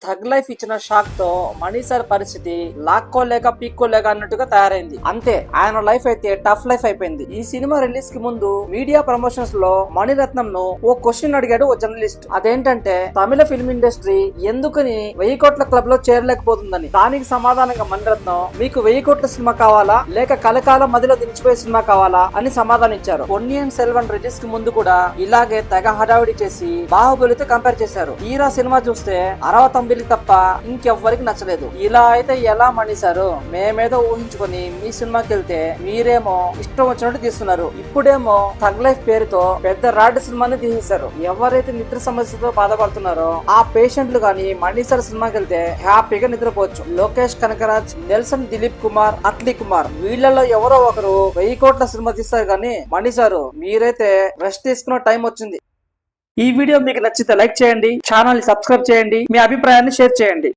Tug life ఇచ్చిన shock తో మణి sir పరిస్థితి లాక్కోలేక పీక్కోలేక అన్నట్టుగా తయారైంది. అంతే, ఆయన లైఫ్ అయితే టఫ్ లైఫ్ అయిపోయింది. ఈ సినిమా రిలీజ్ కి ముందు మీడియా ప్రమోషన్స్ లో మణిరత్నం ను ఓ క్వశ్చన్ అడిగాడు ఓ జర్నలిస్ట్. అదేంటంటే తమిళ ఫిల్మ్ ఇండస్ట్రీ ఎందుకని 1000 కోట్ల క్లబ్ లో చేరలేకపోతుందని. దానికి సమాధానంగా మణిరత్నం, మీకు 1000 కోట్ల సినిమా కావాలా లేక కలకాలం మధ్యలో దించిపోయే సినిమా కావాలా అని సమాధానం ఇచ్చారు. పొన్నియిన్ సెల్వన్ రిలీజ్ కి ముందు కూడా ఇలాగే తెగ హడావిడి చేసి బాహుబలితో కంపేర్ చేశారు. తీరా సినిమా చూస్తే అరవతంబిలి తప్ప ఇంకెవ్వరికి నచ్చలేదు. ఇలా అయితే ఎలా మణిసారు? మేమేదో ఊహించుకొని మీ సినిమాకి వెళ్తే మీరేమో ఇష్టం వచ్చినట్టు తీస్తున్నారు. ఇప్పుడేమో థగ్ లైఫ్ పేరుతో పెద్ద రాడ్ సినిమాని తీసేశారు. ఎవరైతే నిద్ర సమస్యతో బాధపడుతున్నారో ఆ పేషెంట్లు గాని మణిసార్ సినిమాకి వెళ్తే హ్యాపీగా నిద్రపోవచ్చు. లోకేష్ కనకరాజ్, నెల్సన్ దిలీప్ కుమార్, అట్లీ కుమార్ వీళ్ళలో ఎవరో ఒకరు 1000 కోట్ల సినిమా తీస్తారు కానీ మణిసారు మీరైతే రెస్ట్ తీసుకున్న టైం వచ్చింది. ఈ వీడియో మీకు నచ్చితే లైక్ చేయండి, ఛానల్ ని సబ్స్క్రైబ్ చేయండి, మీ అభిప్రాయాన్ని షేర్ చేయండి.